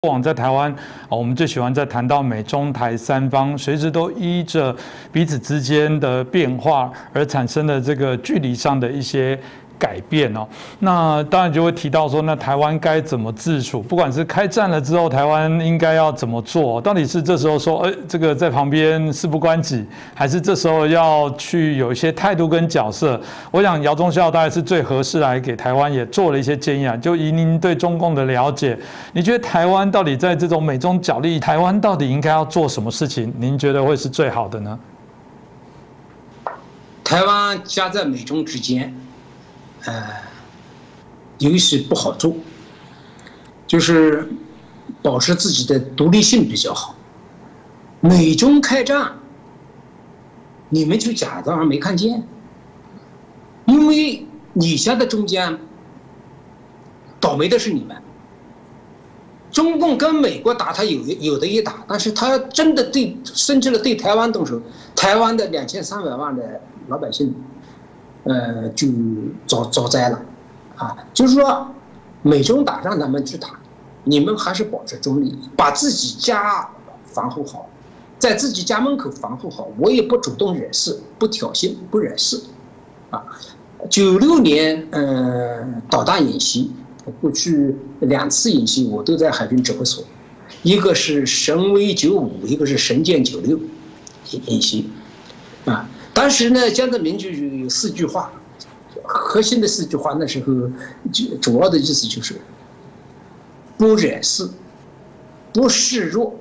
过往在台湾，我们最喜欢在谈到美中台三方，随时都依着彼此之间的变化而产生的这个距离上的一些改变哦。那当然就会提到说，那台湾该怎么自处？不管是开战了之后，台湾应该要怎么做？到底是这时候说，这个在旁边事不关己，还是这时候要去有一些态度跟角色？我想姚忠孝大概是最合适来给台湾也做了一些建议啊。就以您对中共的了解，你觉得台湾到底在这种美中角力，台湾到底应该要做什么事情？您觉得会是最好的呢？台湾夹在美中之间。有一些不好做，就是保持自己的独立性比较好。美中开战，你们就假装没看见，因为你夹在中间，倒霉的是你们。中共跟美国打，他有的一打，但是他真的甚至对台湾动手，台湾的2300万的老百姓。就遭灾了，就是说，美中打仗他们去打，你们还是保持中立，把自己家防护好，在自己家门口防护好。我也不主动惹事，不挑衅，不惹事，96年导弹演习，过去2次演习我都在海军指挥所，一个是神威95，一个是神剑96演习，当时呢，江泽民就有4句话，核心的4句话，那时候主要的意思就是：不惹事，不示弱。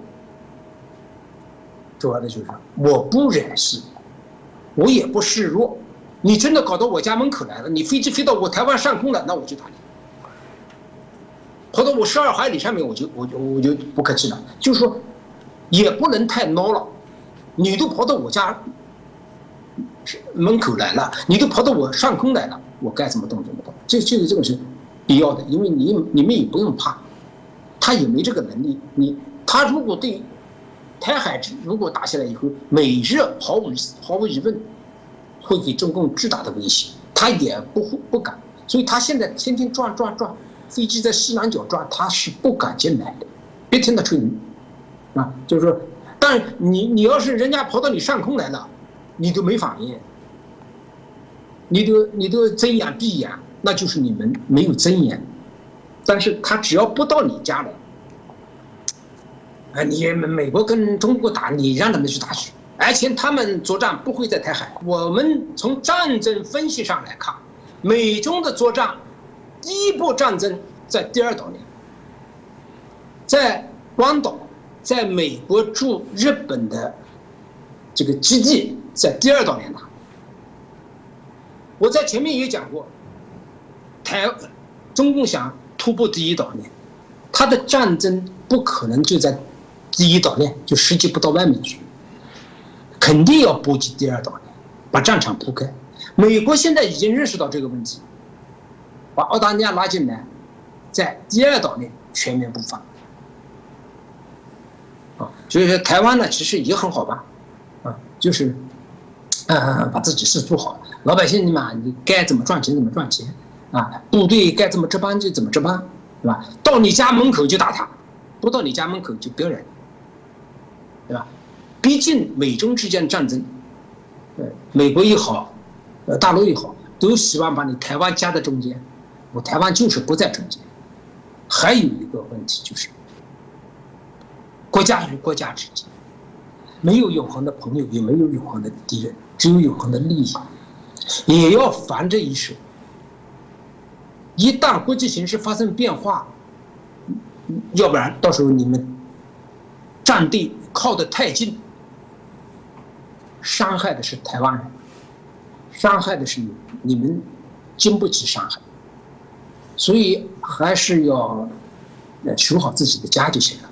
主要的就是我不惹事，我也不示弱。你真的搞到我家门口来了，你飞机飞到我台湾上空了，那我就打你；跑到我12海里上面，我就不客气了。就是说，也不能太孬了，你都跑到我家门口来了，你都跑到我上空来了，我该怎么动怎么动，这个是必要的，因为你们也不用怕，他也没这个能力。他如果对台海如果打下来以后，美日毫无疑问会给中共巨大的威胁，他也不敢，所以他现在天天转，飞机在西南角转，他是不敢进来的。别听他吹牛，就是说，但你要是人家跑到你上空来了。你都没反应，你都睁眼闭眼，那就是你们没有睁眼。但是他只要不到你家来，你美国跟中国打，你让他们去打去，而且他们作战不会在台海。我们从战争分析上来看，美中的作战，第一波战争在第2岛链，在关岛，在美国驻日本的这个基地。在第2岛链打，我在前面也讲过，中共想突破第1岛链，他的战争不可能就在第1岛链，就实际不到外面去，肯定要波及第2岛链，把战场铺开。美国现在已经认识到这个问题，把澳大利亚拉进来，在第2岛链全面布防。所以说台湾呢，其实也很好办，就是。把自己事做好，老百姓你该怎么赚钱怎么赚钱，部队该怎么值班就怎么值班，对吧？到你家门口就打他，不到你家门口就不要忍，对吧？毕竟美中之间的战争，美国也好，大陆也好，都希望把你台湾夹在中间，我台湾就是不在中间。还有一个问题就是，国家与国家之间。没有永恒的朋友，也没有永恒的敌人，只有永恒的利益。也要防这一手。一旦国际形势发生变化，要不然到时候你们站队靠得太近，伤害的是台湾人，伤害的是你们经不起伤害。所以还是要守好自己的家就行了。